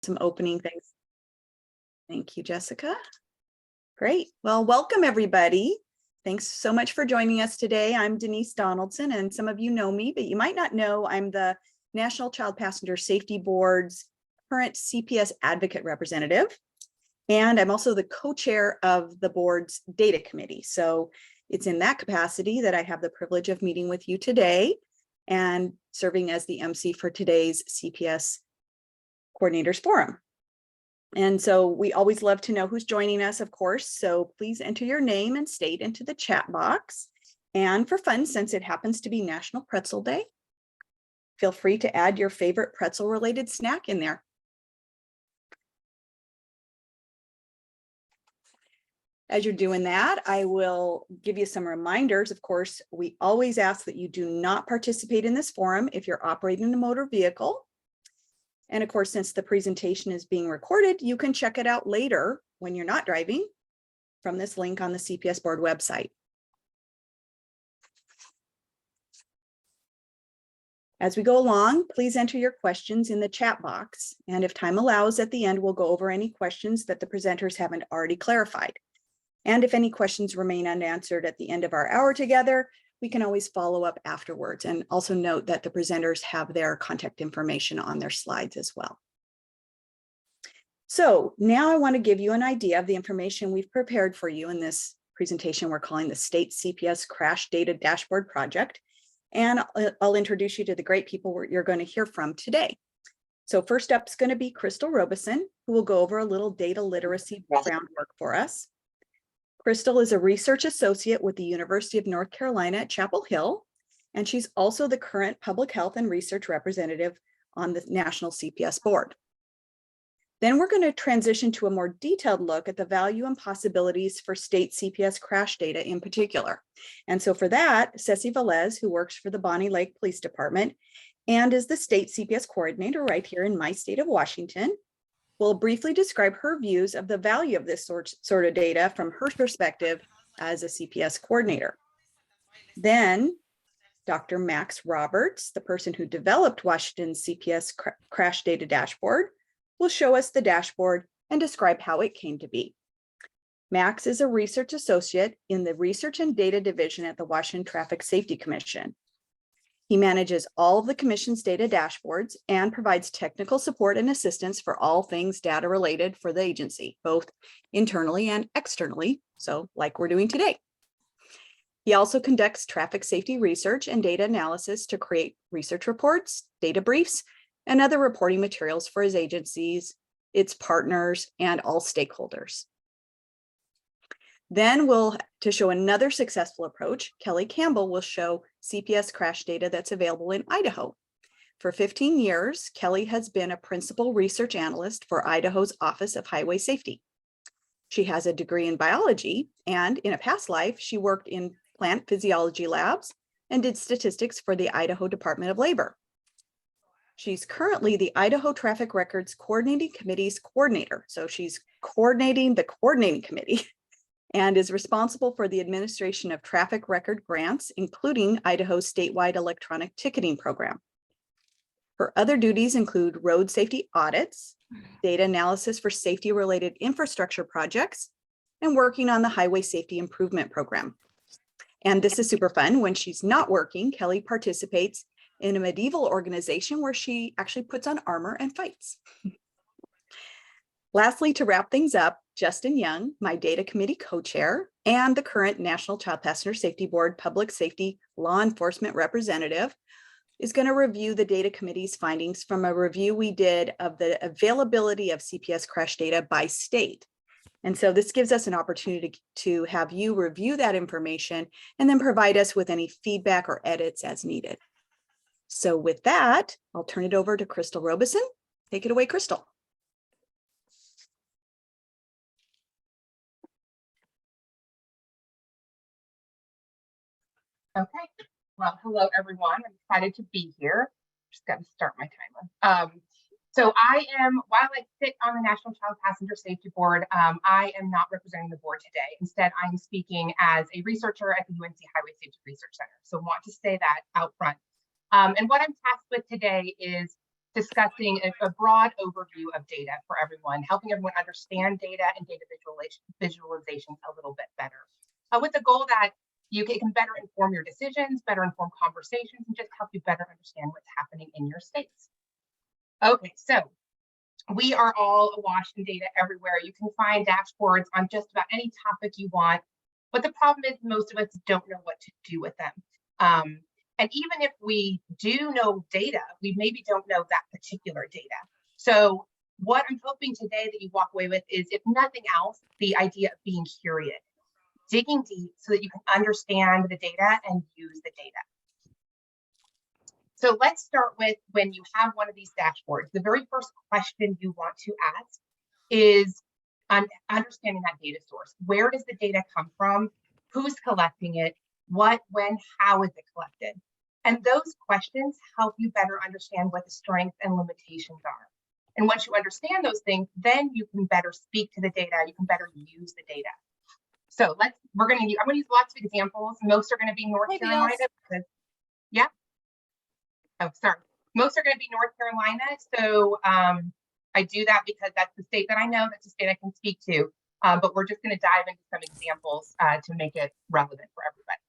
some opening things. Thank you, Jessica. Great. Well, welcome everybody. Thanks so much for joining us today. I'm Denise Donaldson, and some of you know me, but you might not know I'm the National Child Passenger Safety Board's current CPS advocate representative. And I'm also the co-chair of the board's data committee. So it's in that capacity that I have the privilege of meeting with you today and serving as the MC for today's CPS Coordinators Forum. And so we always love to know who's joining us, of course. So please enter your name and state into the chat box. And for fun, since it happens to be National Pretzel Day, feel free to add your favorite pretzel related snack in there. As you're doing that, I will give you some reminders. Of course, we always ask that you do not participate in this forum if you're operating a motor vehicle. And of course, since the presentation is being recorded, you can check it out later when you're not driving from this link on the CPS board website. As we go along, please enter your questions in the chat box. And if time allows, at the end, we'll go over any questions that the presenters haven't already clarified. And if any questions remain unanswered at the end of our hour together, we can always follow up afterwards. And also note that the presenters have their contact information on their slides as well. So now I want to give you an idea of the information we've prepared for you in this presentation we're calling the State CPS Crash Data Dashboard Project. And I'll introduce you to the great people you're going to hear from today. So first up is going to be Kristel Robison, who will go over a little data literacy groundwork for us. Kristel is a research associate with the University of North Carolina at Chapel Hill, and she's also the current public health and research representative on the National CPS Board. Then we're going to transition to a more detailed look at the value and possibilities for state CPS crash data in particular. And so for that, Ceci Velez, who works for the Bonnie Lake Police Department and is the state CPS coordinator right here in my state of Washington, will briefly describe her views of the value of this sort of data from her perspective as a CPS coordinator. Then Dr. Max Roberts, the person who developed Washington's CPS Crash Data Dashboard, will show us the dashboard and describe how it came to be. Max is a research associate in the Research and Data Division at the Washington Traffic Safety Commission. He manages all of the commission's data dashboards and provides technical support and assistance for all things data related for the agency, both internally and externally, so like we're doing today. He also conducts traffic safety research and data analysis to create research reports, data briefs, and other reporting materials for his agencies, its partners, and all stakeholders. Then to show another successful approach, Kelly Campbell will show CPS crash data that's available in Idaho. For 15 years, Kelly has been a principal research analyst for Idaho's Office of Highway Safety. She has a degree in biology, and in a past life, she worked in plant physiology labs and did statistics for the Idaho Department of Labor. She's currently the Idaho Traffic Records Coordinating Committee's coordinator. So she's coordinating the coordinating committee and is responsible for the administration of traffic record grants, including Idaho's statewide electronic ticketing program. Her other duties include road safety audits, data analysis for safety-related infrastructure projects, and working on the Highway Safety Improvement Program. And this is super fun. When she's not working, Kelly participates in a medieval organization where she actually puts on armor and fights. Lastly, to wrap things up, Justin Young, my data committee co-chair and the current National Child Passenger Safety Board Public Safety Law Enforcement representative, is going to review the data committee's findings from a review we did of the availability of CPS crash data by state. And so this gives us an opportunity to have you review that information and then provide us with any feedback or edits as needed. So with that, I'll turn it over to Kristel Robison. Take it away, Kristel. Okay, well, hello everyone. I'm excited to be here. Just got to start my timer. So while I sit on the National Child Passenger Safety Board, I am not representing the board today. Instead, I'm speaking as a researcher at the UNC Highway Safety Research Center. So want to say that out front. And what I'm tasked with today is discussing a broad overview of data for everyone, helping everyone understand data and data visualizations a little bit better, with the goal that it can better inform your decisions, better inform conversations, and just help you better understand what's happening in your states. Okay, so we are all awash in data everywhere. You can find dashboards on just about any topic you want, but the problem is most of us don't know what to do with them. And even if we do know data, we maybe don't know that particular data. So what I'm hoping today that you walk away with is, if nothing else, the idea of being curious, digging deep so that you can understand the data and use the data. So let's start with, when you have one of these dashboards, the very first question you want to ask is understanding that data source. Where does the data come from? Who's collecting it? What, when, how is it collected? And those questions help you better understand what the strengths and limitations are. And once you understand those things, then you can better speak to the data. You can better use the data. So I'm going to use lots of examples. Most are going to be North Carolina. Yeah. Oh, sorry. Most are going to be North Carolina. So I do that because that's the state that I know. That's the state I can speak to. But we're just going to dive into some examples to make it relevant for everybody.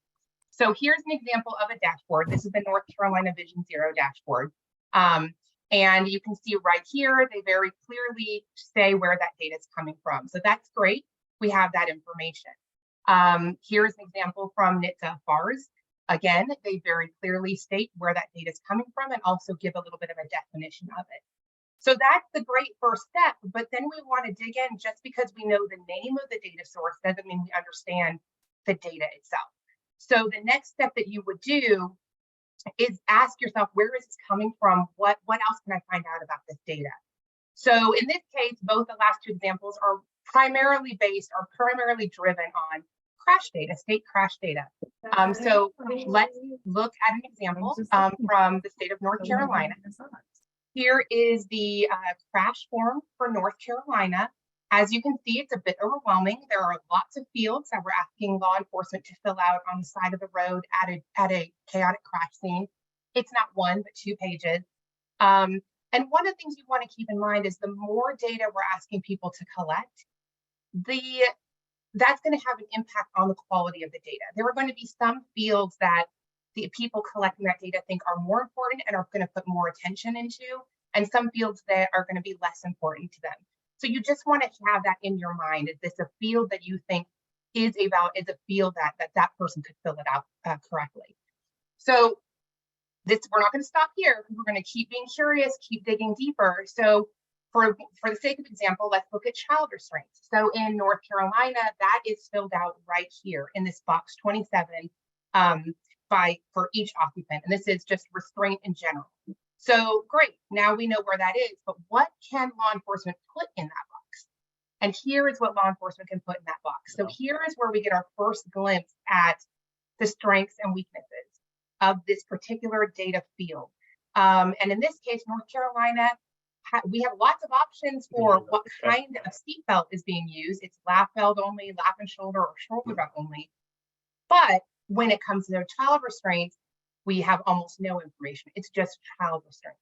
So here's an example of a dashboard. This is the North Carolina Vision Zero dashboard. And you can see right here, they very clearly say where that data is coming from. So that's great. We have that information. Here's an example from NHTSA FARS. Again, they very clearly state where that data is coming from and also give a little bit of a definition of it. So that's the great first step, but then we want to dig in. Just because we know the name of the data source doesn't mean we understand the data itself. So the next step that you would do is ask yourself, where is this coming from? What else can I find out about this data? So in this case, both the last two examples are primarily driven on crash data, state crash data. So let's look at an example from the state of North Carolina. Here is the crash form for North Carolina. As you can see, it's a bit overwhelming. There are lots of fields that we're asking law enforcement to fill out on the side of the road at a chaotic crash scene. It's not one, but 2 pages. And one of the things you want to keep in mind is the more data we're asking people to collect, that's going to have an impact on the quality of the data. There are going to be some fields that the people collecting that data think are more important and are going to put more attention into, and some fields that are going to be less important to them. So you just want to have that in your mind. Is this a field that you think is a field that person could fill it out correctly? So we're not going to stop here. We're going to keep being curious, keep digging deeper. So for the sake of example, let's look at child restraints. So in North Carolina, that is filled out right here in this box 27 for each occupant. And this is just restraint in general. So great, now we know where that is, but what can law enforcement put in that box? And here is what law enforcement can put in that box. So here is where we get our first glimpse at the strengths and weaknesses of this particular data field. And in this case, North Carolina, we have lots of options for what kind of seatbelt is being used. It's lap belt only, lap and shoulder, or shoulder belt only. But when it comes to their child restraints, we have almost no information. It's just child restraint.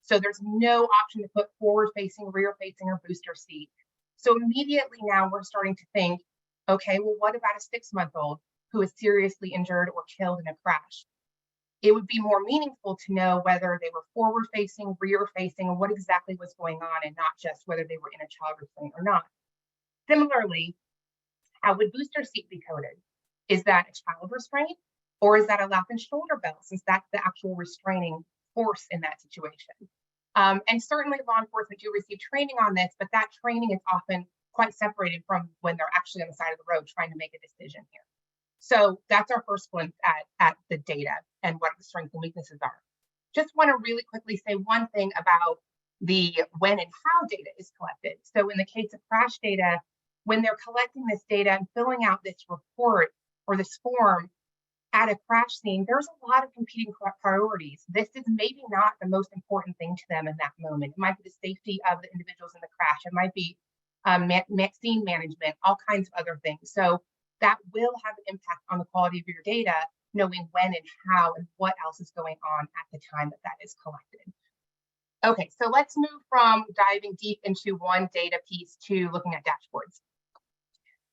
So there's no option to put forward-facing, rear-facing, or booster seat. So immediately now we're starting to think, okay, well, what about a 6-month-old who is seriously injured or killed in a crash? It would be more meaningful to know whether they were forward-facing, rear-facing, and what exactly was going on, and not just whether they were in a child restraint or not. Similarly, how would booster seat be coded? Is that a child restraint, or is that a lap and shoulder belt, since that's the actual restraining force in that situation? And certainly law enforcement do receive training on this, but that training is often quite separated from when they're actually on the side of the road trying to make a decision here. So that's our first glimpse at the data and what the strengths and weaknesses are. Just want to really quickly say one thing about the when and how data is collected. So in the case of crash data, when they're collecting this data and filling out this report or this form at a crash scene, there's a lot of competing priorities. This is maybe not the most important thing to them in that moment. It might be the safety of the individuals in the crash. It might be scene management, all kinds of other things. So that will have an impact on the quality of your data, knowing when and how and what else is going on at the time that is collected. Okay, so let's move from diving deep into one data piece to looking at dashboards.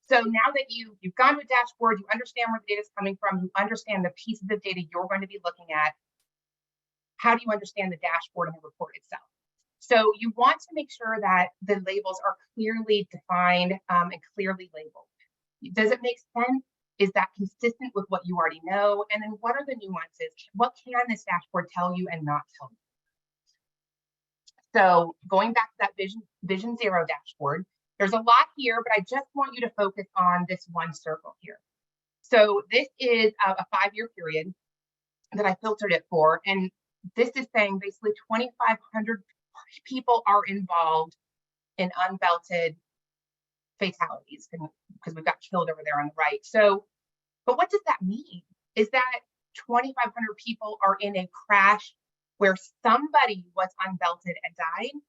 So now that you've gone to a dashboard, you understand where the data is coming from, you understand the pieces of data you're going to be looking at, how do you understand the dashboard and the report itself? So you want to make sure that the labels are clearly defined and clearly labeled. Does it make sense? Is that consistent with what you already know? And then what are the nuances? What can this dashboard tell you and not tell you? So going back to that Vision Zero dashboard, there's a lot here, but I just want you to focus on this one circle here. So this is a 5-year period that I filtered it for. And this is saying basically 2,500 people are involved in unbelted fatalities because we've got killed over there on the right. So, but what does that mean? Is that 2,500 people are in a crash where somebody was unbelted and died?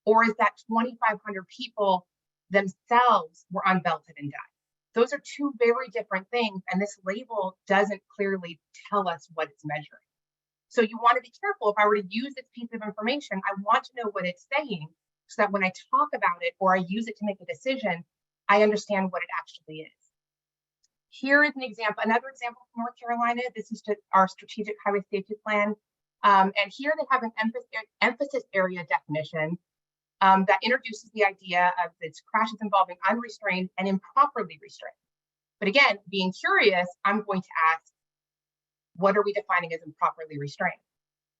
Or is that 2,500 people themselves were unbelted and died? Those are two very different things. And this label doesn't clearly tell us what it's measuring. So you want to be careful. If I were to use this piece of information, I want to know what it's saying so that when I talk about it or I use it to make a decision, I understand what it actually is. Here is an example, another example from North Carolina. This is our strategic highway safety plan. And here they have an emphasis area definition that introduces the idea of its crashes involving unrestrained and improperly restrained. But again, being curious, I'm going to ask, what are we defining as improperly restrained?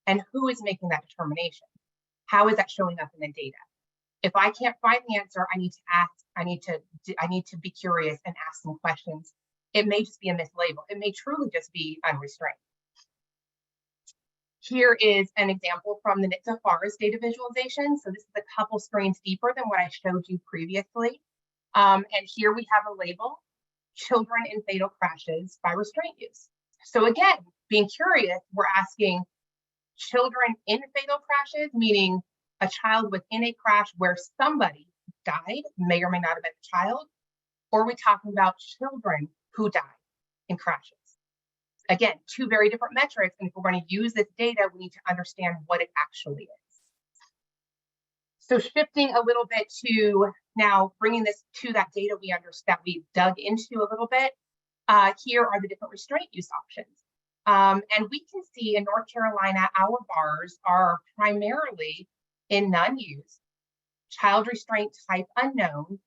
And who is making that determination? How is that showing up in the data? If I can't find the answer, I need to ask, I need to be curious and ask some questions. It may just be a mislabel. It may truly just be unrestrained. Here is an example from the NHTSA FARS data visualization. So this is a couple screens deeper than what I showed you previously. And here we have a label, children in fatal crashes by restraint use. So again, being curious, we're asking children in fatal crashes, meaning a child within a crash where somebody died, may or may not have been a child, or are we talking about children who died in crashes? Again, two very different metrics, and if we're going to use this data, we need to understand what it actually is. So shifting a little bit to now bringing this to that data that we dug into a little bit, here are the different restraint use options. And we can see in North Carolina, our bars are primarily in none use, child restraint type unknown,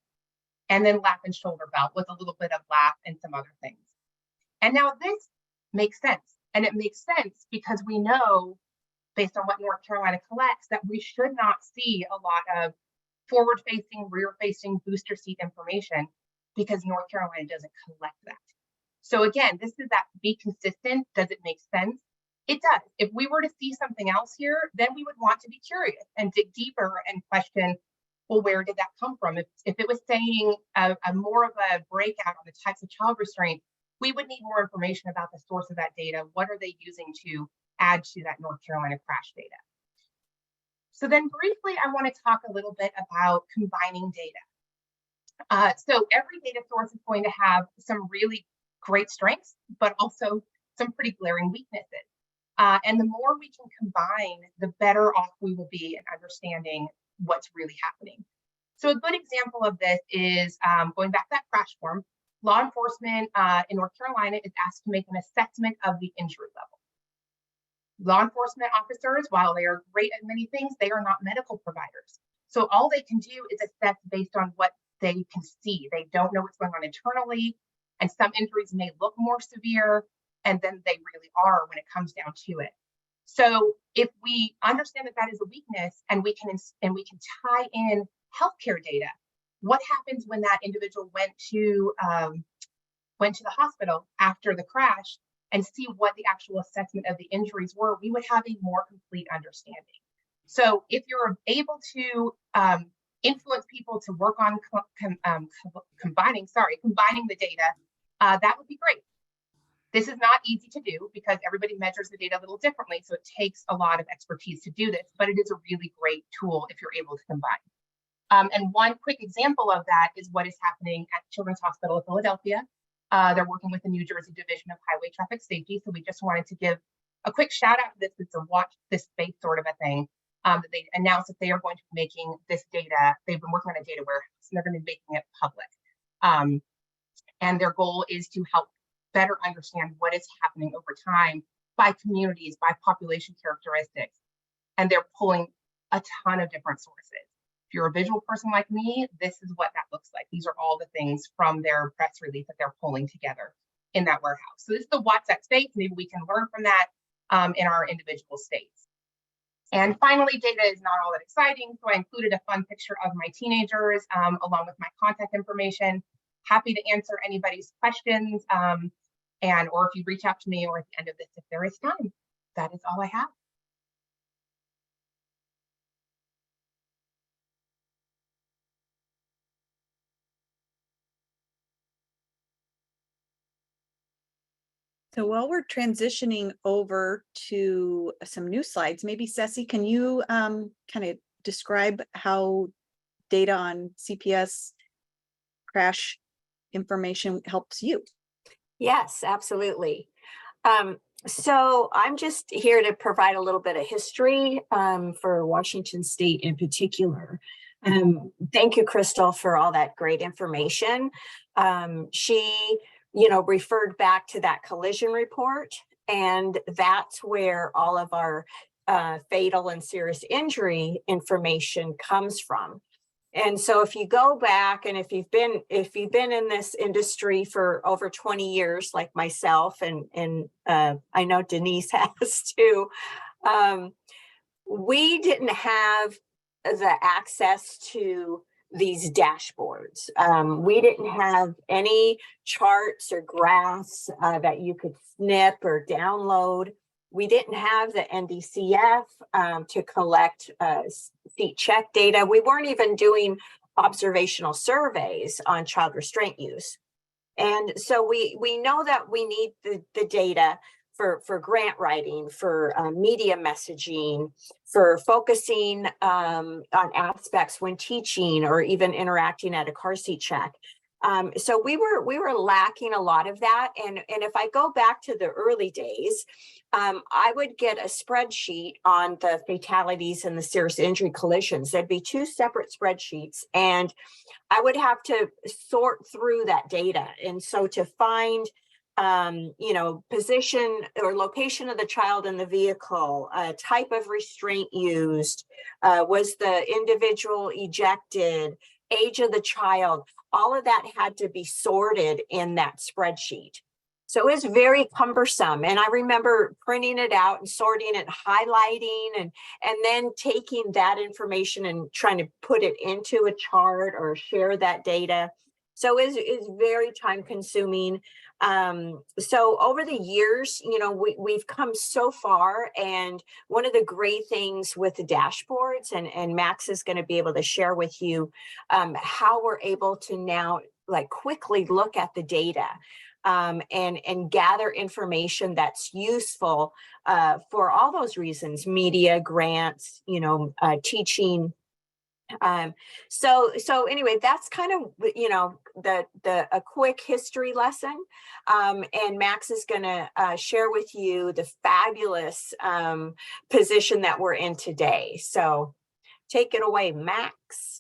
and then lap and shoulder belt with a little bit of lap and some other things. And now this makes sense. And it makes sense because we know, based on what North Carolina collects, that we should not see a lot of forward-facing, rear-facing booster seat information because North Carolina doesn't collect that. So again, this is that be consistent. Does it make sense? It does. If we were to see something else here, then we would want to be curious and dig deeper and question, well, where did that come from? If it was saying a more of a breakout on the types of child restraint, we would need more information about the source of that data. What are they using to add to that North Carolina crash data? So then briefly, I want to talk a little bit about combining data. So every data source is going to have some really great strengths, but also some pretty glaring weaknesses. And the more we can combine, the better off we will be in understanding what's really happening. So a good example of this is going back to that crash form. Law enforcement in North Carolina is asked to make an assessment of the injury level. Law enforcement officers, while they are great at many things, they are not medical providers. So all they can do is assess based on what they can see. They don't know what's going on internally, and some injuries may look more severe, and then they really are when it comes down to it. So if we understand that that is a weakness, and we can tie in healthcare data, what happens when that individual went to the hospital after the crash and see what the actual assessment of the injuries were, we would have a more complete understanding. So if you're able to influence people to work on combining the data, that would be great. This is not easy to do because everybody measures the data a little differently, so it takes a lot of expertise to do this, but it is a really great tool if you're able to combine. And one quick example of that is what is happening at Children's Hospital of Philadelphia. They're working with the New Jersey Division of Highway Traffic Safety, so we just wanted to give a quick shout out to this. It's a watch this space sort of a thing. that they announced that they are going to be making this data. They've been working on a data warehouse, and they're going to be making it public. And their goal is to help better understand what is happening over time by communities, by population characteristics. And they're pulling a ton of different sources. If you're a visual person like me, this is what that looks like. These are all the things from their press release that they're pulling together in that warehouse. So this is the what's at stake. Maybe we can learn from that in our individual states. And finally, data is not all that exciting. So I included a fun picture of my teenagers along with my contact information. Happy to answer anybody's questions or if you reach out to me or at the end of this, if there is time. That is all I have. So while we're transitioning over to some new slides, maybe Ceci, can you kind of describe how data on CPS crash information helps you? Yes, absolutely. So I'm just here to provide a little bit of history for Washington State in particular. Thank you, Kristel, for all that great information. She, referred back to that collision report, and that's where all of our fatal and serious injury information comes from. And so if you go back and if you've been in this industry for over 20 years, like myself, and I know Denise has too, we didn't have the access to these dashboards. We didn't have any charts or graphs that you could snip or download. We didn't have the NDCF to collect seat check data. We weren't even doing observational surveys on child restraint use. And so we know that we need the data for grant writing, for media messaging, for focusing on aspects when teaching or even interacting at a car seat check. So we were lacking a lot of that. And if I go back to the early days, I would get a spreadsheet on the fatalities and the serious injury collisions. There'd be two separate spreadsheets, and I would have to sort through that data. And so to find position or location of the child in the vehicle, type of restraint used, was the individual ejected, age of the child, all of that had to be sorted in that spreadsheet. So it was very cumbersome. And I remember printing it out and sorting it, highlighting, and then taking that information and trying to put it into a chart or share that data. So it's very time consuming. So over the years, we've come so far. And one of the great things with the dashboards, and Max is going to be able to share with you how we're able to now quickly look at the data and gather information that's useful for all those reasons: media, grants, teaching. So anyway, that's kind of a quick history lesson, and Max is going to share with you the fabulous position that we're in today. So take it away, Max.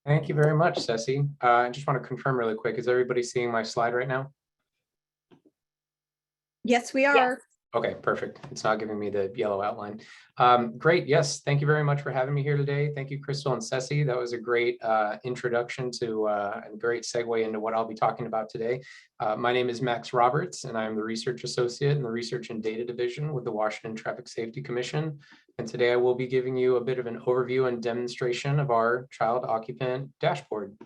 Thank you very much, Ceci. I just want to confirm really quick, is everybody seeing my slide right now? Yes, we are. Yes. Okay, perfect. It's not giving me the yellow outline. Great. Yes. Thank you very much for having me here today. Thank you, Kristel and Ceci. That was a great introduction to a great segue into what I'll be talking about today. My name is Max Roberts, and I'm the Research Associate in the Research and Data Division with the Washington Traffic Safety Commission. And today I will be giving you a bit of an overview and demonstration of our child occupant dashboard.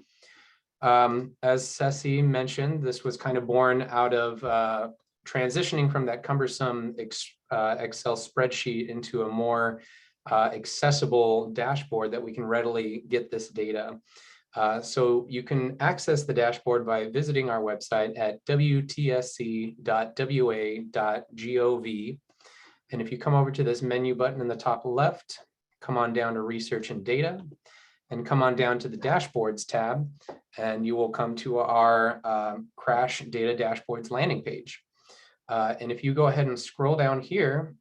As Ceci mentioned, this was kind of born out of transitioning from that cumbersome Excel spreadsheet into a more accessible dashboard that we can readily get this data. So you can access the dashboard by visiting our website at wtsc.wa.gov. And if you come over to this menu button in the top left, come on down to Research and Data, and come on down to the Dashboards tab, and you will come to our Crash Data Dashboards landing page. And if you go ahead and scroll down here,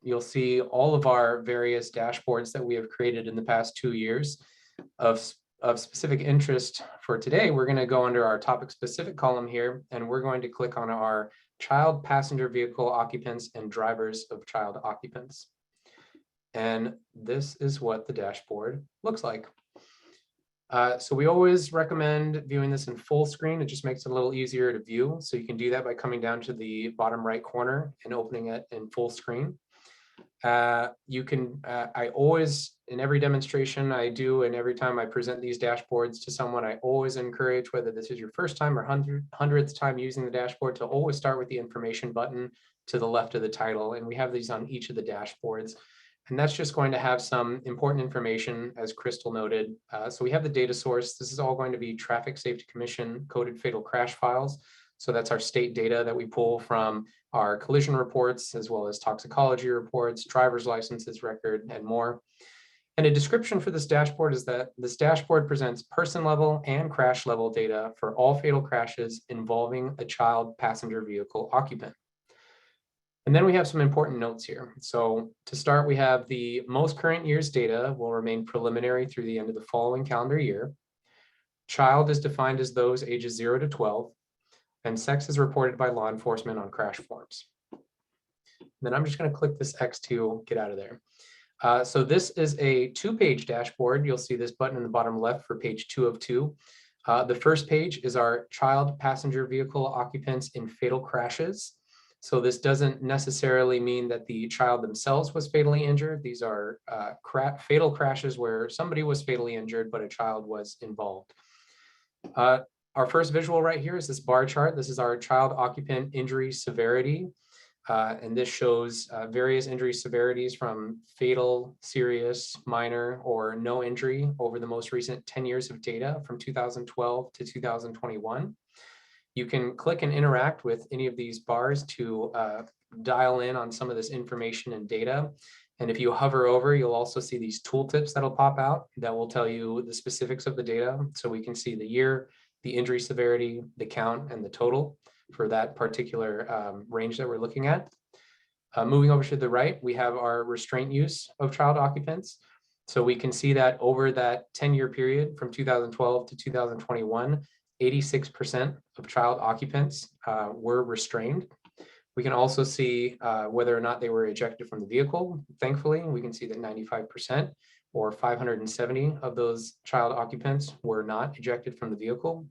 you'll see all of our various dashboards that we have created in the past 2 years of specific interest. For today, we're going to go under our topic specific column here, and we're going to click on our child passenger vehicle occupants and drivers of child occupants. And this is what the dashboard looks like. So we always recommend viewing this in full screen. It just makes it a little easier to view. So you can do that by coming down to the bottom right corner and opening it in full screen. I always, in every demonstration I do, and every time I present these dashboards to someone, I always encourage, whether this is your first time or hundredth time using the dashboard, to always start with the information button to the left of the title. And we have these on each of the dashboards. And that's just going to have some important information, as Kristel noted. So we have the data source. This is all going to be Traffic Safety Commission coded fatal crash files. So that's our state data that we pull from our collision reports, as well as toxicology reports, driver's licenses record, and more. And a description for this dashboard is that this dashboard presents person level and crash level data for all fatal crashes involving a child passenger vehicle occupant. And then we have some important notes here. So to start, we have the most current year's data will remain preliminary through the end of the following calendar year. Child is defined as those ages 0 to 12, and sex is reported by law enforcement on crash forms. And then I'm just going to click this X to get out of there. So this is a 2-page dashboard. You'll see this button in the bottom left for page 2 of 2. The first page is our child passenger vehicle occupants in fatal crashes. So this doesn't necessarily mean that the child themselves was fatally injured. These are fatal crashes where somebody was fatally injured, but a child was involved. Our first visual right here is this bar chart. This is our child occupant injury severity. And this shows various injury severities from fatal, serious, minor, or no injury over the most recent 10 years of data from 2012 to 2021. You can click and interact with any of these bars to dial in on some of this information and data. And if you hover over, you'll also see these tooltips that'll pop out that will tell you the specifics of the data. So we can see the year, the injury severity, the count, and the total for that particular range that we're looking at. Moving over to the right, we have our restraint use of child occupants. So we can see that over that 10-year period from 2012 to 2021, 86% of child occupants were restrained. We can also see whether or not they were ejected from the vehicle. Thankfully, we can see that 95% or 570 of those child occupants were not ejected from the vehicle.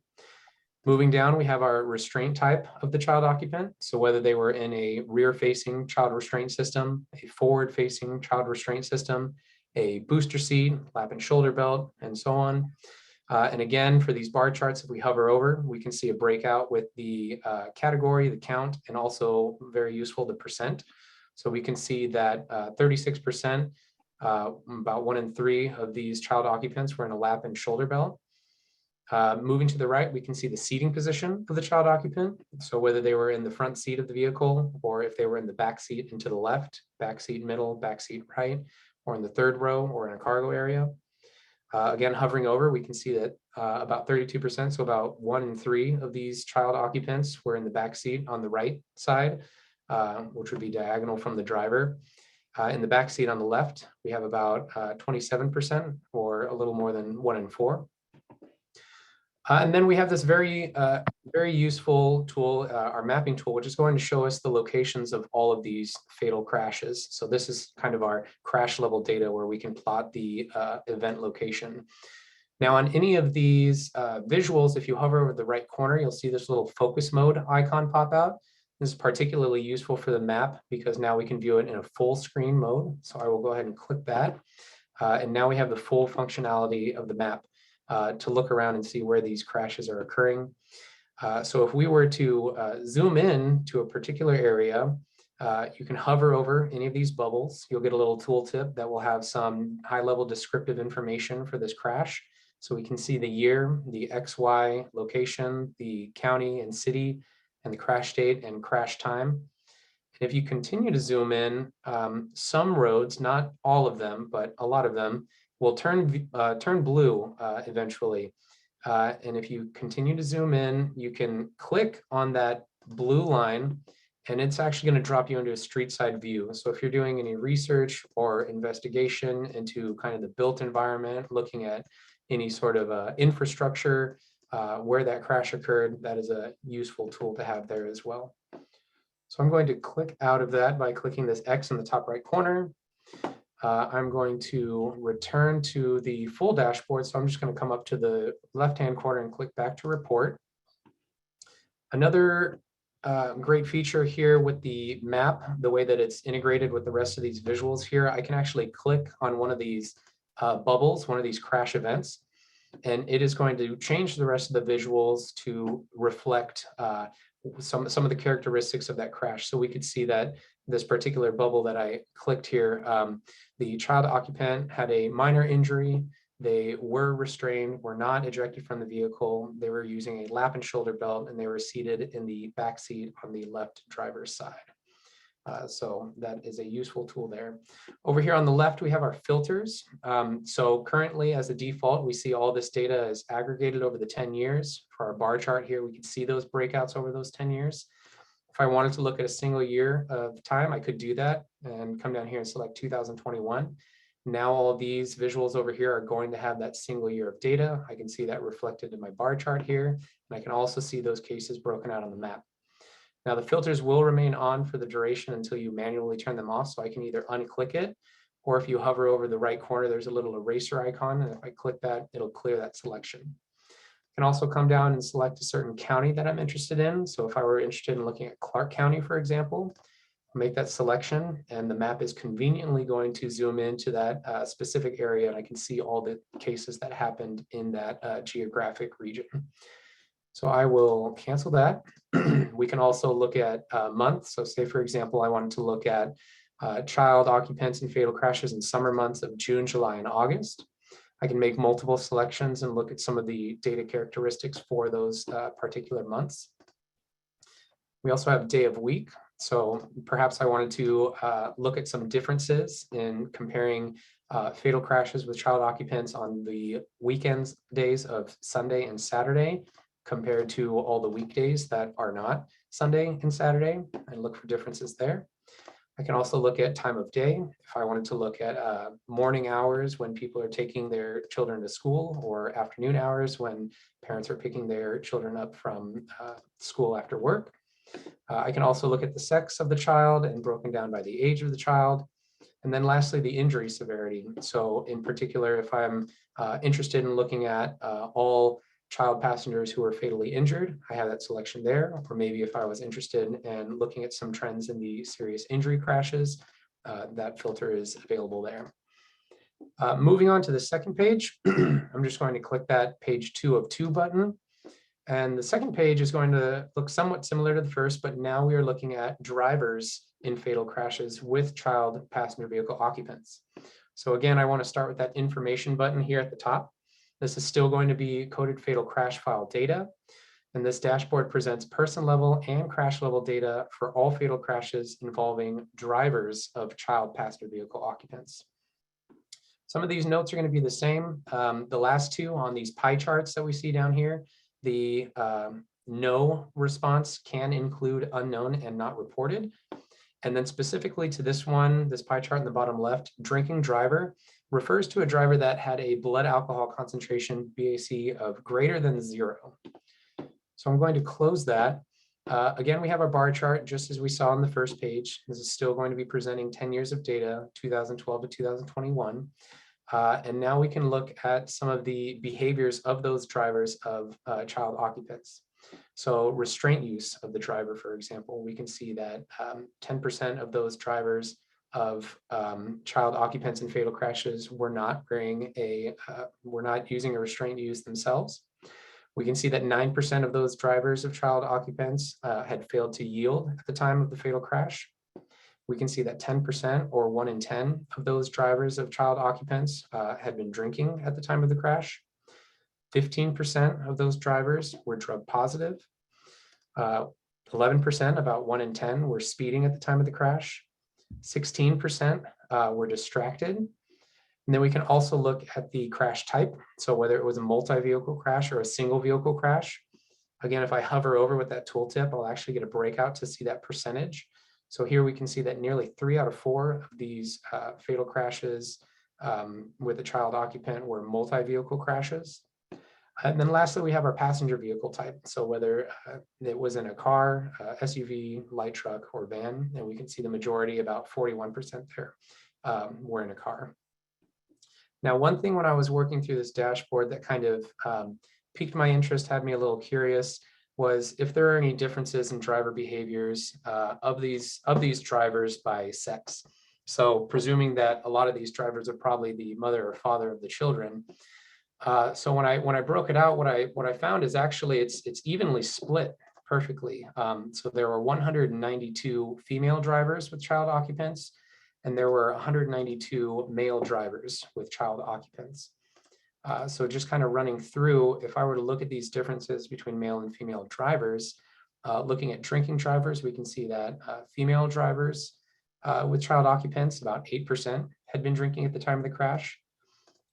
Moving down, we have our restraint type of the child occupant. So whether they were in a rear-facing child restraint system, a forward-facing child restraint system, a booster seat, lap and shoulder belt, and so on. And again, for these bar charts, if we hover over, we can see a breakout with the category, the count, and also very useful, the percent. So we can see that 36%, about 1 in 3 of these child occupants were in a lap and shoulder belt. Moving to the right, we can see the seating position of the child occupant. So whether they were in the front seat of the vehicle, or if they were in the back seat and to the left, back seat middle, back seat right, or in the third row, or in a cargo area. Again, hovering over, we can see that about 32%, so about 1 in 3 of these child occupants were in the back seat on the right side, which would be diagonal from the driver. In the back seat on the left, we have about 27%, or a little more than 1 in 4. And then we have this very useful tool, our mapping tool, which is going to show us the locations of all of these fatal crashes. So this is kind of our crash level data where we can plot the event location. Now on any of these visuals, if you hover over the right corner, you'll see this little focus mode icon pop out. This is particularly useful for the map because now we can view it in a full screen mode. So I will go ahead and click that. And now we have the full functionality of the map. To look around and see where these crashes are occurring. So if we were to zoom in to a particular area, you can hover over any of these bubbles. You'll get a little tooltip that will have some high-level descriptive information for this crash. So we can see the year, the XY location, the county and city, and the crash date and crash time. And if you continue to zoom in, some roads, not all of them, but a lot of them, will turn blue eventually. And if you continue to zoom in, you can click on that blue line And it's actually going to drop you into a street side view. So if you're doing any research or investigation into kind of the built environment, looking at any sort of infrastructure where that crash occurred, that is a useful tool to have there as well. So I'm going to click out of that by clicking this X in the top right corner. I'm going to return to the full dashboard. So I'm just going to come up to the left-hand corner and click back to report. Another great feature here with the map, the way that it's integrated with the rest of these visuals here, I can actually click on one of these bubbles, one of these crash events, and it is going to change the rest of the visuals to reflect some of the characteristics of that crash. So we could see that this particular bubble that I clicked here, the child occupant had a minor injury. They were restrained, were not ejected from the vehicle. They were using a lap and shoulder belt, and they were seated in the back seat on the left driver's side. So that is a useful tool there. Over here on the left, we have our filters. So currently, as a default, we see all this data is aggregated over the 10 years. For our bar chart here, we can see those breakouts over those 10 years. If I wanted to look at a single year of time, I could do that and come down here and select 2021. Now all of these visuals over here are going to have that single year of data. I can see that reflected in my bar chart here, and I can also see those cases broken out on the map. Now the filters will remain on for the duration until you manually turn them off, so I can either unclick it, or if you hover over the right corner, there's a little eraser icon, and if I click that, it'll clear that selection. I can also come down and select a certain county that I'm interested in. So if I were interested in looking at Clark County, for example, make that selection, and the map is conveniently going to zoom into that specific area, and I can see all the cases that happened in that geographic region. So I will cancel that. We can also look at months. So say, for example, I wanted to look at child occupants and fatal crashes in summer months of June, July, and August. I can make multiple selections and look at some of the data characteristics for those particular months. We also have day of week. So perhaps I wanted to look at some differences in comparing fatal crashes with child occupants on the weekends days of Sunday and Saturday compared to all the weekdays that are not Sunday and Saturday, and look for differences there. I can also look at time of day. If I wanted to look at morning hours when people are taking their children to school, or afternoon hours when parents are picking their children up from school after work. I can also look at the sex of the child and broken down by the age of the child. And then lastly, the injury severity. So in particular, if I'm interested in looking at all child passengers who are fatally injured, I have that selection there. Or maybe if I was interested in looking at some trends in the serious injury crashes, that filter is available there. Moving on to the second page, I'm just going to click that page 2 of 2 button. And the second page is going to look somewhat similar to the first, but now we are looking at drivers in fatal crashes with child passenger vehicle occupants. So again, I want to start with that information button here at the top. This is still going to be coded fatal crash file data. And this dashboard presents person level and crash level data for all fatal crashes involving drivers of child passenger vehicle occupants. Some of these notes are going to be the same. The last two on these pie charts that we see down here, the no response can include unknown and not reported. And then specifically to this one, this pie chart in the bottom left, drinking driver refers to a driver that had a blood alcohol concentration BAC of greater than 0. So I'm going to close that. Again, we have our bar chart just as we saw on the first page. This is still going to be presenting 10 years of data, 2012 to 2021. And now we can look at some of the behaviors of those drivers of child occupants. So restraint use of the driver, for example, we can see that 10% of those drivers of child occupants in fatal crashes were not using a restraint use themselves. We can see that 9% of those drivers of child occupants had failed to yield at the time of the fatal crash. We can see that 10% or 1 in 10 of those drivers of child occupants had been drinking at the time of the crash. 15% of those drivers were drug positive. 11%, about 1 in 10, were speeding at the time of the crash. 16% were distracted. And then we can also look at the crash type. So whether it was a multi-vehicle crash or a single vehicle crash. Again, if I hover over with that tooltip, I'll actually get a breakout to see that percentage. So here we can see that nearly 3 out of 4 of these fatal crashes with a child occupant were multi-vehicle crashes. And then lastly, we have our passenger vehicle type. So whether it was in a car, SUV, light truck, or van, and we can see the majority, about 41% there, were in a car. Now, one thing when I was working through this dashboard that kind of piqued my interest, had me a little curious, was if there are any differences in driver behaviors of these drivers by sex. So presuming that a lot of these drivers are probably the mother or father of the children. So when I broke it out, what I found is actually it's evenly split perfectly. So there were 192 female drivers with child occupants, and there were 192 male drivers with child occupants. So just kind of running through, if I were to look at these differences between male and female drivers, looking at drinking drivers, we can see that female drivers with child occupants, about 8% had been drinking at the time of the crash,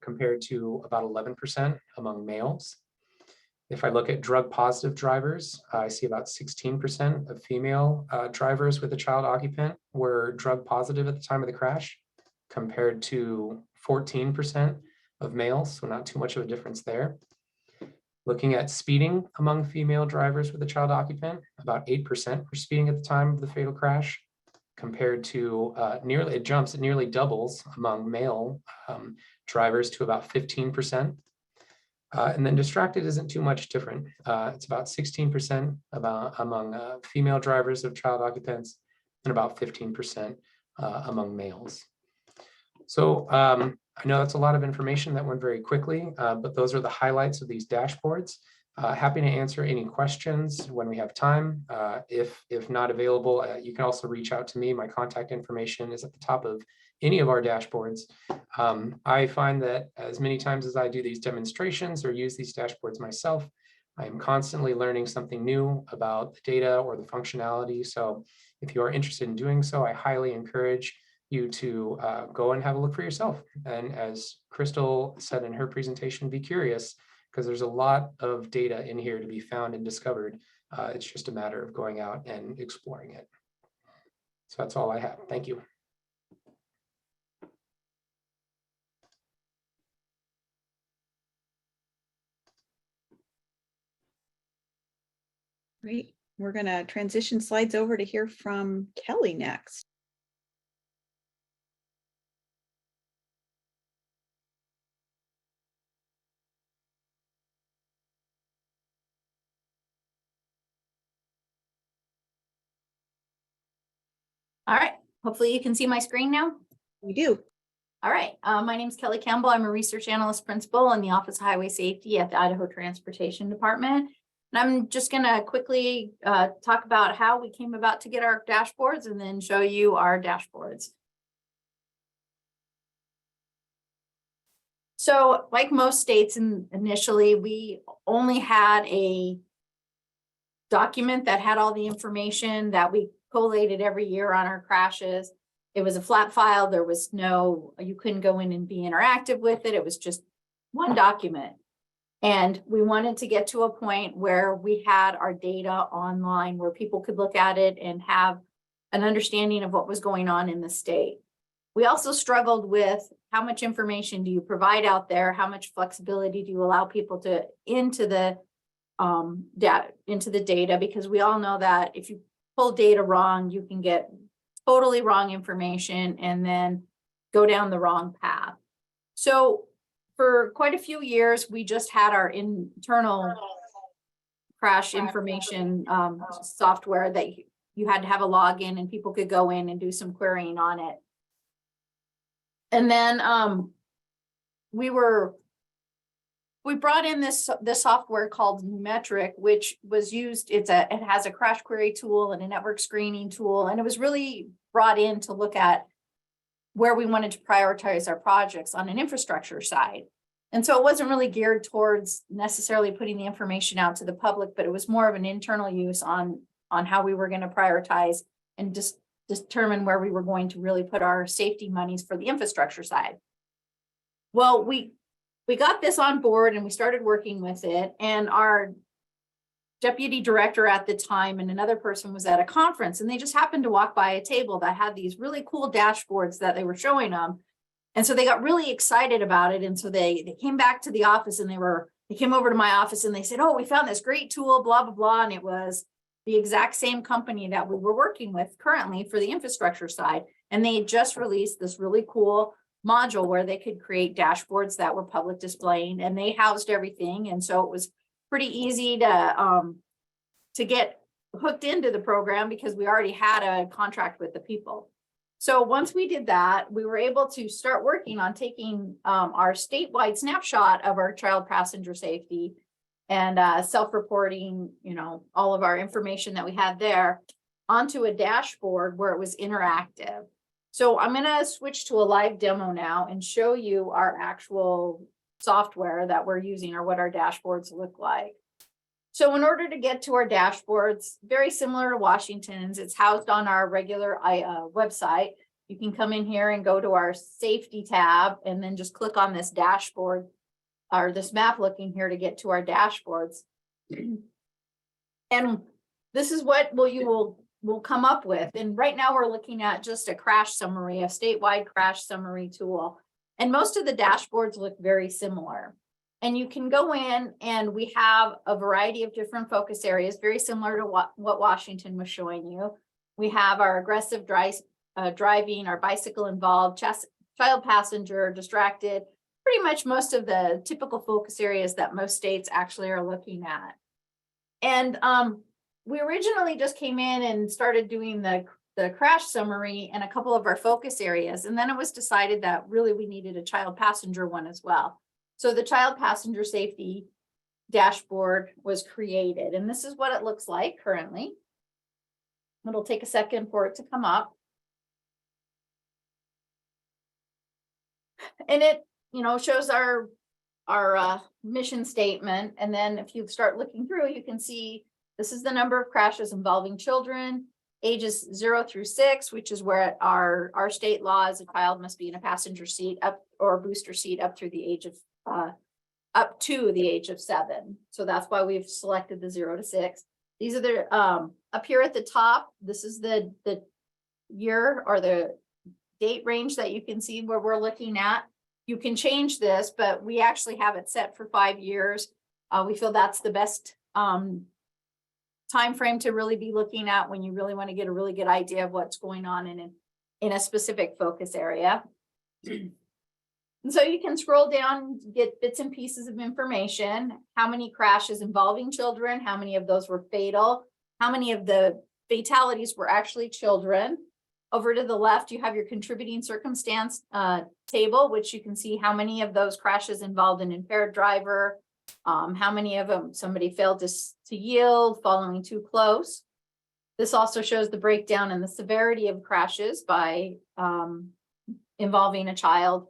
compared to about 11% among males. If I look at drug positive drivers, I see about 16% of female drivers with a child occupant were drug positive at the time of the crash, compared to 14% of males, so not too much of a difference there. Looking at speeding among female drivers with a child occupant, about 8% were speeding at the time of the fatal crash, compared to it nearly doubles among male drivers to about 15%. And then distracted isn't too much different. It's about 16% among female drivers of child occupants and about 15% among males. So I know that's a lot of information that went very quickly, but those are the highlights of these dashboards. Happy to answer any questions when we have time. If not available, you can also reach out to me. My contact information is at the top of any of our dashboards. I find that as many times as I do these demonstrations or use these dashboards myself, I am constantly learning something new about the data or the functionality. So if you are interested in doing so, I highly encourage you to go and have a look for yourself. And as Kristel said in her presentation, be curious, because there's a lot of data in here to be found and discovered. It's just a matter of going out and exploring it. So that's all I have. Thank you. Great. We're going to transition slides over to hear from Kelly next. All right, hopefully you can see my screen now. We do. All right, my name is Kelly Campbell. I'm a research analyst principal in the Office of Highway Safety at the Idaho Transportation Department. And I'm just gonna quickly talk about how we came about to get our dashboards and then show you our dashboards. So like most states, initially, we only had a document that had all the information that we collated every year on our crashes. It was a flat file. There was no, you couldn't go in and be interactive with it. It was just one document. And we wanted to get to a point where we had our data online, where people could look at it and have an understanding of what was going on in the state. We also struggled with how much information do you provide out there? How much flexibility do you allow people to into the data? Because we all know that if you pull data wrong, you can get totally wrong information and then go down the wrong path. So for quite a few years, we just had our internal crash information software that you had to have a login and people could go in and do some querying on it. And then we brought in this software called Metric, which was used. It has a crash query tool and a network screening tool, and it was really brought in to look at where we wanted to prioritize our projects on an infrastructure side. And so it wasn't really geared towards necessarily putting the information out to the public, but it was more of an internal use on how we were going to prioritize and just determine where we were going to really put our safety monies for the infrastructure side. Well, we got this on board and we started working with it, and our deputy director at the time and another person was at a conference, and they just happened to walk by a table that had these really cool dashboards that they were showing them. And so they got really excited about it. And so they came back to the office, and they came over to my office and they said, oh, we found this great tool, blah, blah, blah. And it was the exact same company that we were working with currently for the infrastructure side. And they had just released this really cool module where they could create dashboards that were public displaying, and they housed everything. And so it was pretty easy to get hooked into the program because we already had a contract with the people. So once we did that, we were able to start working on taking our statewide snapshot of our child passenger safety and self-reporting, all of our information that we had there onto a dashboard where it was interactive. So I'm going to switch to a live demo now and show you our actual software that we're using, or what our dashboards look like. So in order to get to our dashboards, very similar to Washington's, it's housed on our regular website. You can come in here and go to our safety tab and then just click on this dashboard or this map looking here to get to our dashboards. And this is what you will come up with. And right now we're looking at just a crash summary, a statewide crash summary tool. And most of the dashboards look very similar. And you can go in and we have a variety of different focus areas, very similar to what Washington was showing you. We have our aggressive driving, our bicycle involved, child passenger, distracted, pretty much most of the typical focus areas that most states actually are looking at. And we originally just came in and started doing the crash summary and a couple of our focus areas. And then it was decided that really we needed a child passenger one as well. So the child passenger safety dashboard was created, and this is what it looks like currently. It'll take a second for it to come up. And it, shows our mission statement. And then if you start looking through, you can see this is the number of crashes involving children, ages 0 through 6, which is where our state law is a child must be in a passenger seat up or a booster seat up to the age of 7. So that's why we've selected the 0 to 6. These are the up here at the top. This is the year or the date range that you can see where we're looking at. You can change this, but we actually have it set for 5 years. We feel that's the best time frame to really be looking at when you really want to get a really good idea of what's going on in a specific focus area. And so you can scroll down, get bits and pieces of information, how many crashes involving children, how many of those were fatal, how many of the fatalities were actually children. Over to the left, you have your contributing circumstance table, which you can see how many of those crashes involved an impaired driver, how many of them somebody failed to yield, following too close. This also shows the breakdown and the severity of crashes by involving a child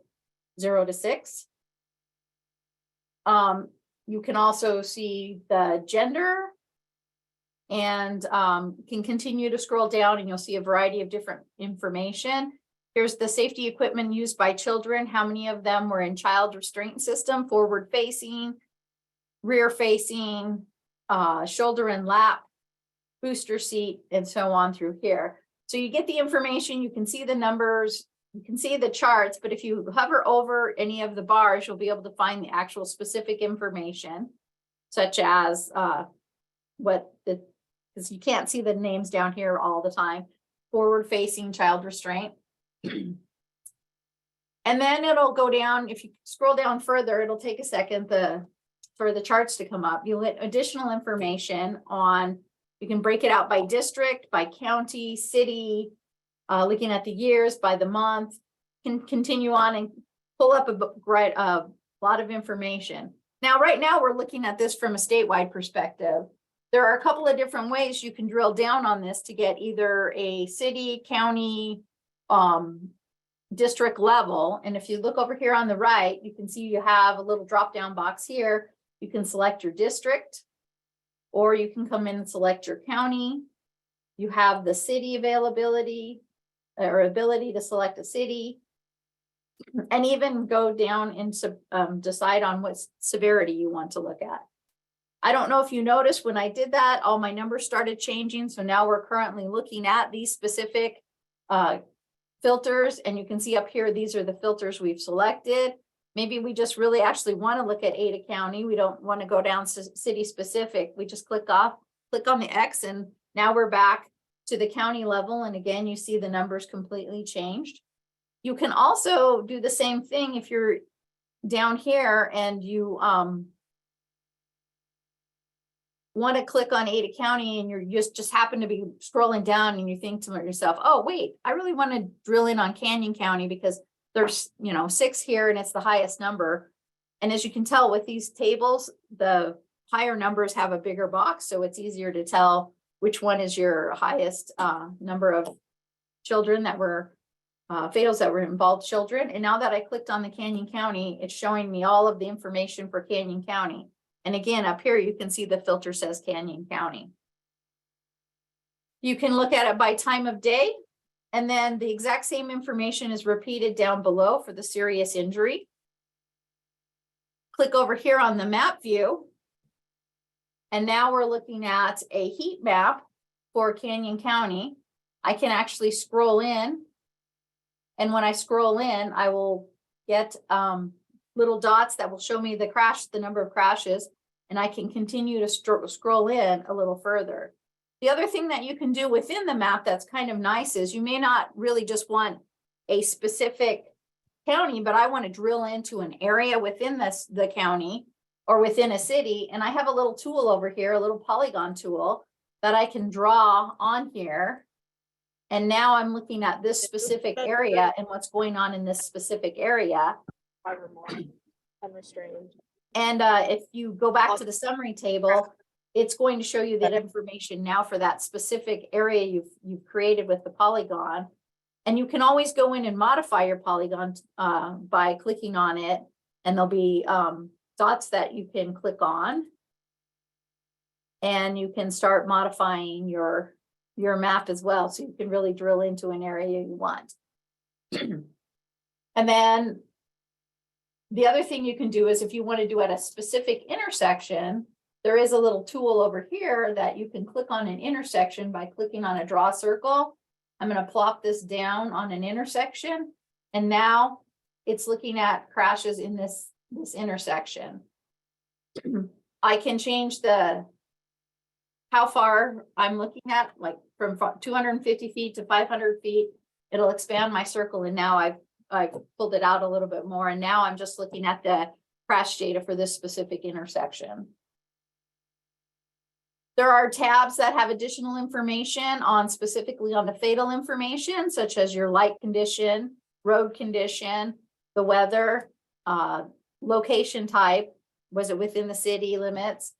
0 to 6. You can also see the gender and can continue to scroll down and you'll see a variety of different information. Here's the safety equipment used by children. How many of them were in child restraint system, forward facing, rear facing, shoulder and lap, booster seat, and so on through here. So you get the information, you can see the numbers, you can see the charts, but if you hover over any of the bars, you'll be able to find the actual specific information, such as because you can't see the names down here all the time, forward facing child restraint. And then it'll go down, if you scroll down further, it'll take a second for the charts to come up. You'll get additional information on, you can break it out by district, by county, city, looking at the years, by the month, can continue on and pull up a lot of information. Now, right now, we're looking at this from a statewide perspective. There are a couple of different ways you can drill down on this to get either a city, county, district level. And if you look over here on the right, you can see you have a little drop-down box here. You can select your district, or you can come in and select your county. You have the city availability or ability to select a city, and even go down and decide on what severity you want to look at. I don't know if you noticed when I did that, all my numbers started changing. So now we're currently looking at these specific filters, and you can see up here, these are the filters we've selected. Maybe we just really actually want to look at Ada County. We don't want to go down to city specific. We just click on the X, and now we're back to the county level. And again, you see the numbers completely changed. You can also do the same thing if you're down here and you want to click on Ada County, and you're just happen to be scrolling down, and you think to yourself, oh, wait, I really want to drill in on Canyon County because there's, 6 here and it's the highest number. And as you can tell with these tables, the higher numbers have a bigger box, so it's easier to tell which one is your highest number of children that were fatals that were involved children. And now that I clicked on the Canyon County, it's showing me all of the information for Canyon County. And again, up here, you can see the filter says Canyon County. You can look at it by time of day, and then the exact same information is repeated down below for the serious injury. Click over here on the map view. And now we're looking at a heat map for Canyon County. I can actually scroll in. And when I scroll in, I will get little dots that will show me the number of crashes, and I can continue to scroll in a little further. The other thing that you can do within the map that's kind of nice is you may not really just want a specific county, but I want to drill into an area within the county or within a city. And I have a little tool over here, a little polygon tool that I can draw on here. And now I'm looking at this specific area and what's going on in this specific area. Unrestrained. And if you go back to the summary table, it's going to show you that information now for that specific area you've created with the polygon. And you can always go in and modify your polygon by clicking on it. And there'll be dots that you can click on. And you can start modifying your map as well. So you can really drill into an area you want. And then the other thing you can do is if you want to do at a specific intersection, there is a little tool over here that you can click on an intersection by clicking on a draw circle. I'm going to plop this down on an intersection. And now it's looking at crashes in this intersection. I can change how far I'm looking at, like from 250 feet to 500 feet. It'll expand my circle. And now I've pulled it out a little bit more. And now I'm just looking at the crash data for this specific intersection. There are tabs that have additional information specifically on the fatal information, such as your light condition, road condition, the weather, location type, was it within the city limits,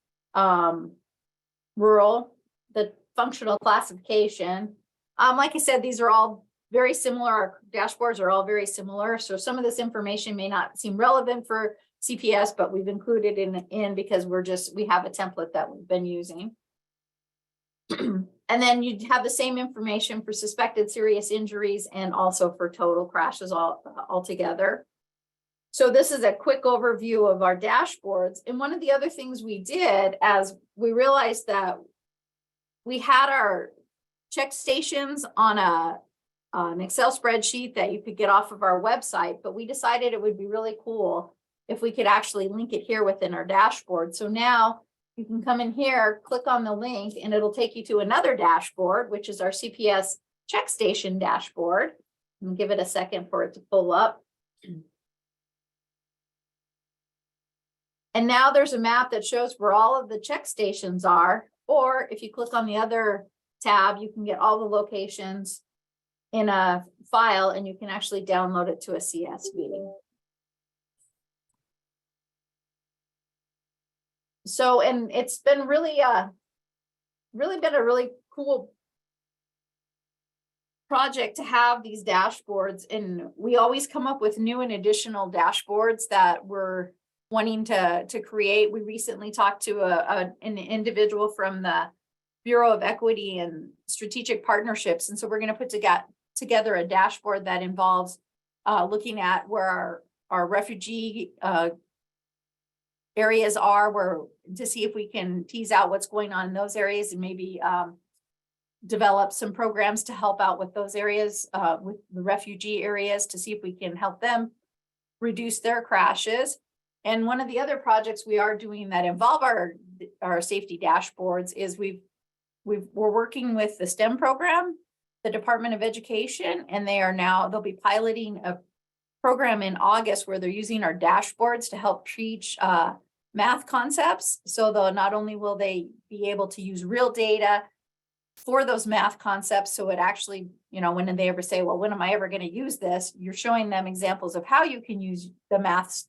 rural, the functional classification. Like I said, these are all very similar. Our dashboards are all very similar. So some of this information may not seem relevant for CPS, but we've included in because we have a template that we've been using. And then you'd have the same information for suspected serious injuries and also for total crashes all together. So this is a quick overview of our dashboards. And one of the other things we did as we realized that we had our check stations on an Excel spreadsheet that you could get off of our website, but we decided it would be really cool if we could actually link it here within our dashboard. So now you can come in here, click on the link, and it'll take you to another dashboard, which is our CPS check station dashboard. And give it a second for it to pull up. And now there's a map that shows where all of the check stations are. Or if you click on the other tab, you can get all the locations in a file and you can actually download it to a CSV. So, and it's been really been a really cool project to have these dashboards, and we always come up with new and additional dashboards that we're wanting to create. We recently talked to an individual from the Bureau of Equity and Strategic Partnerships, and so we're going to put together a dashboard that involves looking at where our refugee areas are, where to see if we can tease out what's going on in those areas and maybe develop some programs to help out with those areas, with the refugee areas, to see if we can help them reduce their crashes. And one of the other projects we are doing that involve our safety dashboards is we're working with the STEM program, the Department of Education, and they'll be piloting a program in August where they're using our dashboards to help teach math concepts. So not only will they be able to use real data for those math concepts, so it actually, when they ever say, well, when am I ever going to use this? You're showing them examples of how you can use the math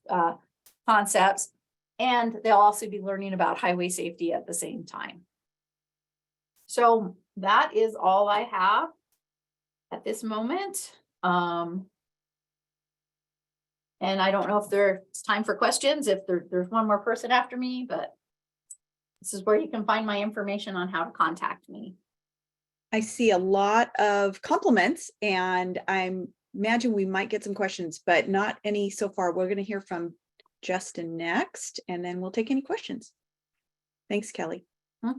concepts, and they'll also be learning about highway safety at the same time. So that is all I have at this moment. And I don't know if there's time for questions, if there's one more person after me, but this is where you can find my information on how to contact me. I see a lot of compliments, and I imagine we might get some questions, but not any so far. We're going to hear from Justin next, and then we'll take any questions. Thanks, Kelly. Mhm.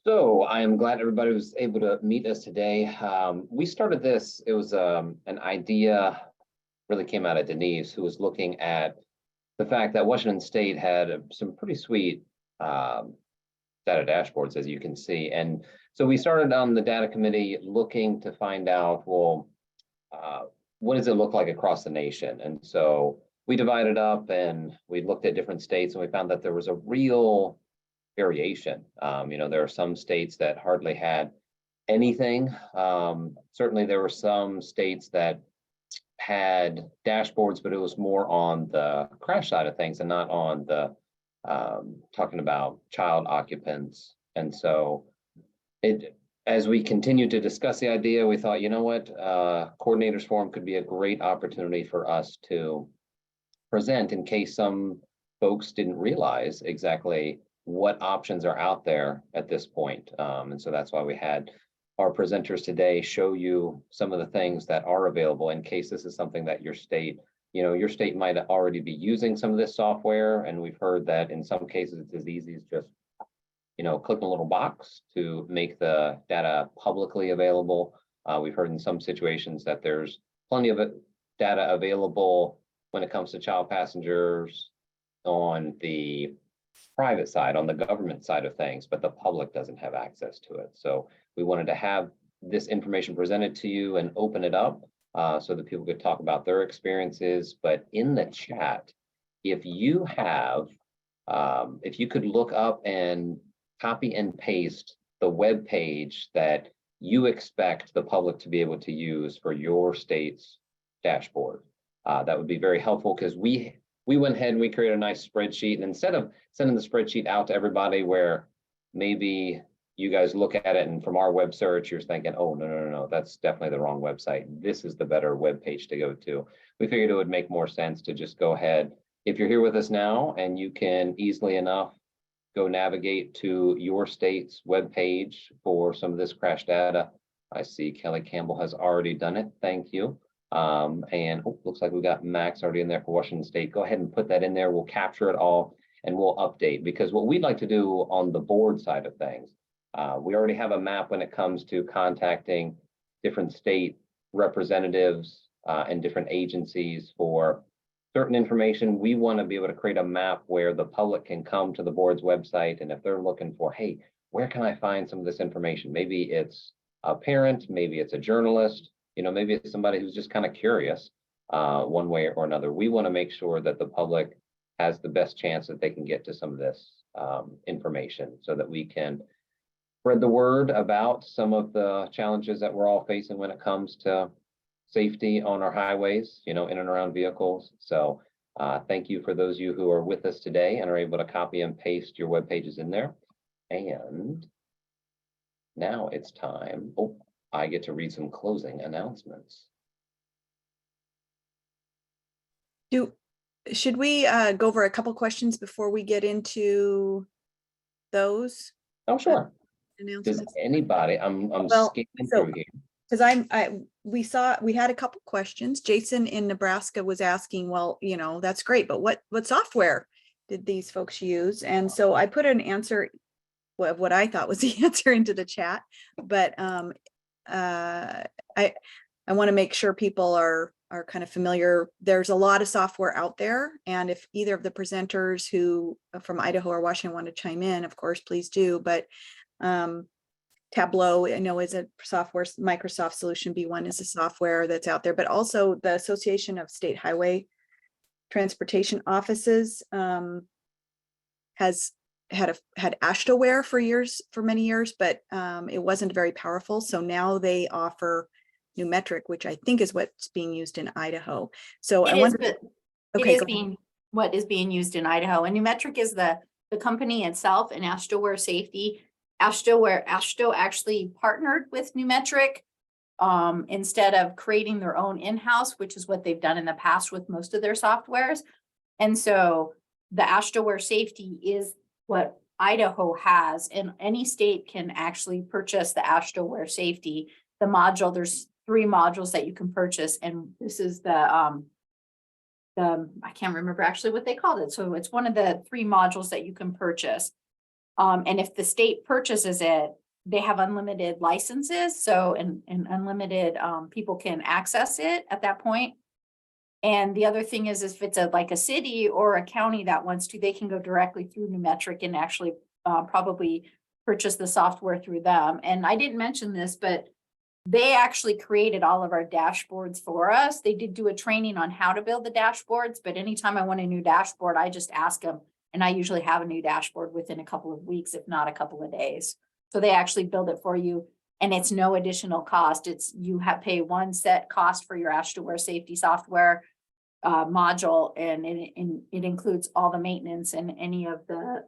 So I am glad everybody was able to meet us today. We started this, it was an idea, really came out of Denise, who was looking at the fact that Washington State had some pretty sweet data dashboards, as you can see. And so we started on the data committee looking to find out, well, what does it look like across the nation? And so we divided up and we looked at different states, and we found that there was a real variation. There are some states that hardly had anything. Certainly there were some states that had dashboards, but it was more on the crash side of things and not on the talking about child occupants. And so as we continued to discuss the idea, we thought, you know what, coordinators forum could be a great opportunity for us to present in case some folks didn't realize exactly what options are out there at this point. And so that's why we had our presenters today show you some of the things that are available in case this is something that your state might already be using some of this software. And we've heard that in some cases it's as easy as just, clicking a little box to make the data publicly available. We've heard in some situations that there's plenty of data available when it comes to child passengers on the private side, on the government side of things, but the public doesn't have access to it. So we wanted to have this information presented to you and open it up so that people could talk about their experiences. But in the chat, if you could look up and copy and paste the web page that you expect the public to be able to use for your state's dashboard, that would be very helpful, because we went ahead and we created a nice spreadsheet. And instead of sending the spreadsheet out to everybody where maybe you guys look at it and from our web search, you're thinking, oh, no, that's definitely the wrong website. This is the better web page to go to. We figured it would make more sense to just go ahead. If you're here with us now and you can easily enough go navigate to your state's web page for some of this crash data. I see Kelly Campbell has already done it. Thank you. Looks like we got Max already in there for Washington State. Go ahead and put that in there. We'll capture it all and we'll update, because what we'd like to do on the board side of things, we already have a map when it comes to contacting different state representatives and different agencies for certain information. We want to be able to create a map where the public can come to the board's website, and if they're looking for, hey, where can I find some of this information? Maybe it's a parent, maybe it's a journalist, maybe it's somebody who's just kind of curious one way or another. We want to make sure that the public has the best chance that they can get to some of this information, so that we can spread the word about some of the challenges that we're all facing when it comes to safety on our highways, in and around vehicles. So thank you for those of you who are with us today and are able to copy and paste your web pages in there. And now it's time. Oh, I get to read some closing announcements. Should we go over a couple questions before we get into those Oh, sure. Does announcements? anybody? I'm Well, skipping so- through here. Because we had a couple questions. Jason in Nebraska was asking, well, that's great, but what software did these folks use? And so I put an answer, what I thought was the answer, into the chat, but I want to make sure people are kind of familiar. There's a lot of software out there, and if either of the presenters who from Idaho or Washington want to chime in, of course, please do. But Tableau, I know, is a software. Microsoft Solution B1 is a software that's out there, but also the Association of State Highway Transportation Offices has had AASHTOware for many years, but it wasn't very powerful. So now they offer Numetric, which I think is what's being used in Idaho. So I wonder. Okay, what is being used in Idaho, and Numetric is the company itself, and AASHTOware Safety. AASHTO actually partnered with Numetric instead of creating their own in-house, which is what they've done in the past with most of their softwares. And so the AASHTOware Safety is what Idaho has, and any state can actually purchase the AASHTOware Safety. The module, there's 3 modules that you can purchase, and this is the I can't remember actually what they called it. So it's one of the 3 modules that you can purchase. And if the state purchases it, they have unlimited licenses. So, and unlimited people can access it at that point. And the other thing is if it's like a city or a county that wants to, they can go directly through Numetric and actually probably purchase the software through them. And I didn't mention this, but they actually created all of our dashboards for us. They did do a training on how to build the dashboards, but anytime I want a new dashboard, I just ask them, and I usually have a new dashboard within a couple of weeks, if not a couple of days. So they actually build it for you, and it's no additional cost. It's you pay one set cost for your AASHTOware Safety software module, and it includes all the maintenance and any of the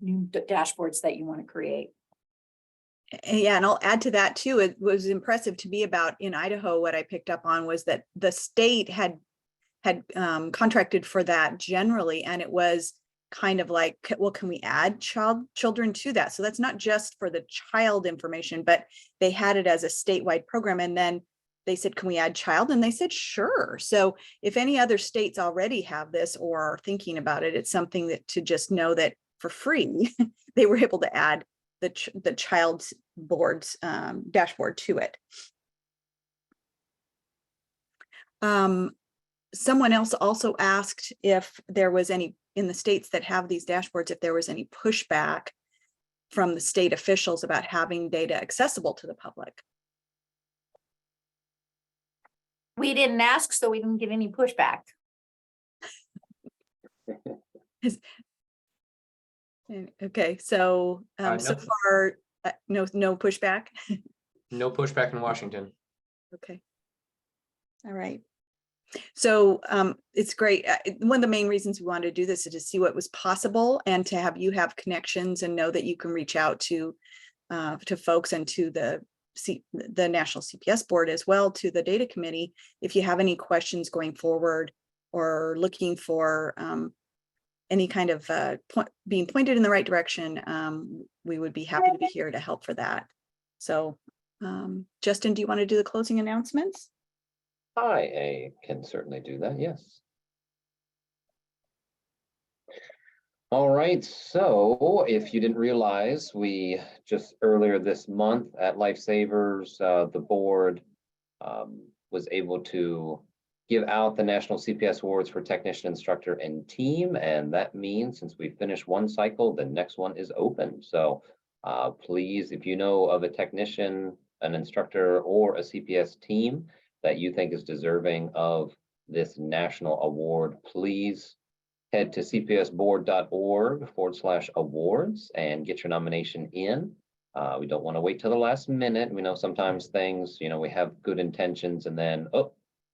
new dashboards that you want to create. Yeah, and I'll add to that too. It was impressive to me about in Idaho. What I picked up on was that the state had contracted for that generally, and it was kind of like, well, can we add children to that? So that's not just for the child information, but they had it as a statewide program. And then they said, can we add child? And they said, sure. So if any other states already have this or are thinking about it, it's something that to just know that for free, they were able to add the child's board's dashboard to it. Someone else also asked if there was any, in the states that have these dashboards, if there was any pushback from the state officials about having data accessible to the public. We didn't ask, so we didn't get any pushback. Okay, so so far, no pushback. No pushback in Washington. Okay. All right. So it's great. One of the main reasons we wanted to do this is to see what was possible and to have you have connections and know that you can reach out to folks and to the National CPS Board as well, to the data committee, if you have any questions going forward or looking for any kind of being pointed in the right direction, we would be happy to be here to help for that. So Justin, do you want to do the closing announcements? I can certainly do that, yes. All right, so if you didn't realize, we just earlier this month at Lifesavers, the board was able to give out the National CPS Awards for Technician, Instructor, and Team. And that means since we finished one cycle, the next one is open. So please, if you know of a technician, an instructor, or a CPS team that you think is deserving of this national award, please head to cpsboard.org/awards and get your nomination in. We don't want to wait till the last minute. We know sometimes things, we have good intentions and then,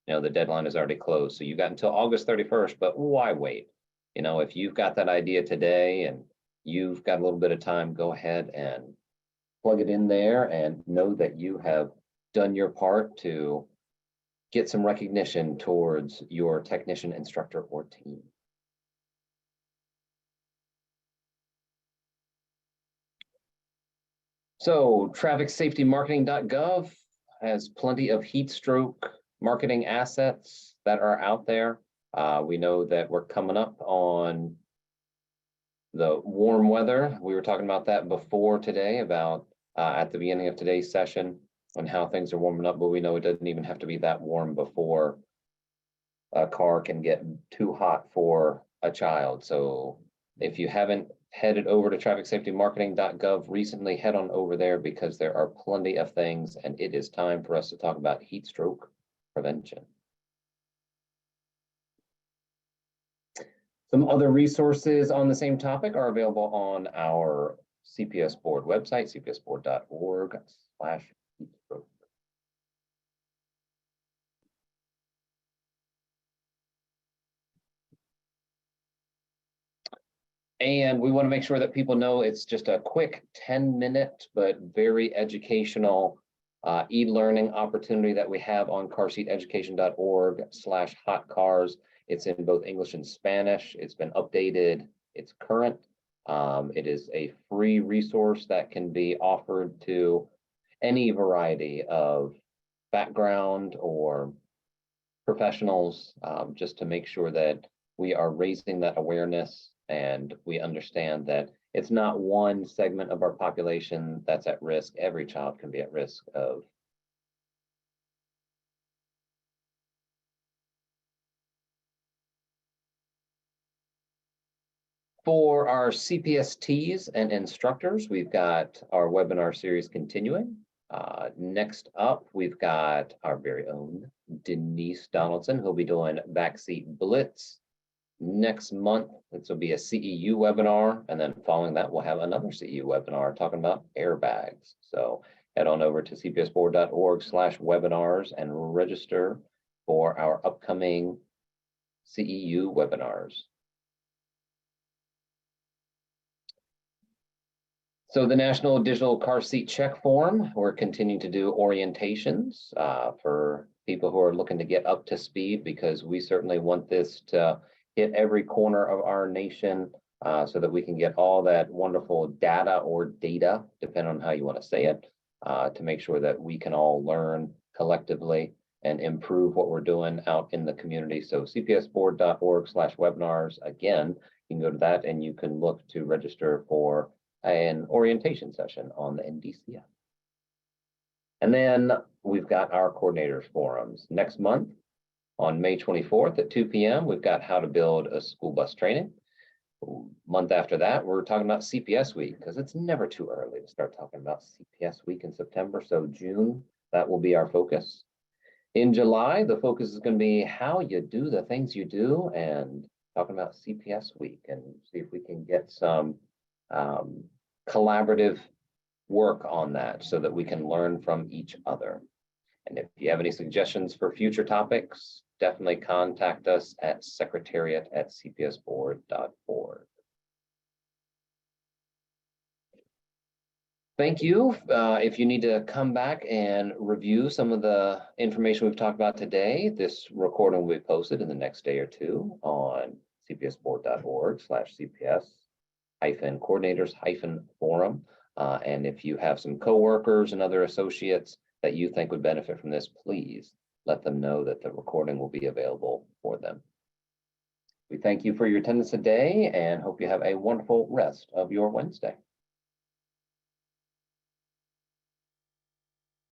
the deadline is already closed. So you got until August 31st, but why wait? If you've got that idea today and you've got a little bit of time, go ahead and plug it in there and know that you have done your part to get some recognition towards your technician, instructor, or team. So trafficsafetymarketing.gov has plenty of heat stroke marketing assets that are out there. We know that we're coming up on the warm weather. We were talking about that before today, about at the beginning of today's session on how things are warming up, but we know it doesn't even have to be that warm before a car can get too hot for a child. So if you haven't headed over to trafficsafetymarketing.gov recently, head on over there, because there are plenty of things, and it is time for us to talk about heat stroke prevention. Some other resources on the same topic are available on our CPS board website, cpsboard.org/heatstroke. And we want to make sure that people know it's just a quick 10-minute, but very educational e-learning opportunity that we have on carseateducation.org/hotcars. It's in both English and Spanish. It's been updated. It's current. It is a free resource that can be offered to any variety of background or professionals, just to make sure that we are raising that awareness and we understand that it's not one segment of our population that's at risk. Every child can be at risk of For our CPSTs and instructors, we've got our webinar series continuing. Next up, we've got our very own Denise Donaldson, who'll be doing Backseat Blitz. Next month, this will be a CEU webinar, and then following that, we'll have another CEU webinar talking about airbags. So head on over to cpsboard.org/webinars and register for our upcoming CEU webinars. So the National Digital Car Seat Check Forum, we're continuing to do orientations for people who are looking to get up to speed, because we certainly want this to hit every corner of our nation so that we can get all that wonderful data, or data, depending on how you want to say it, to make sure that we can all learn collectively and improve what we're doing out in the community. So cpsboard.org/webinars, again, you can go to that and you can look to register for an orientation session on the NDCF. And then we've got our coordinators forums next month on May 24th at 2 p.m. We've got how to build a school bus training. Month after that, we're talking about CPS week, because it's never too early to start talking about CPS week in September. So June, that will be our focus. In July, the focus is going to be how you do the things you do, and talking about CPS week, and see if we can get some collaborative work on that so that we can learn from each other. And if you have any suggestions for future topics, definitely contact us at secretariat@cpsboard.org. Thank you. If you need to come back and review some of the information we've talked about today, this recording will be posted in the next day or two on cpsboard.org/CPS-coordinators-forum. And if you have some coworkers and other associates that you think would benefit from this, please let them know that the recording will be available for them. We thank you for your attendance today and hope you have a wonderful rest of your Wednesday.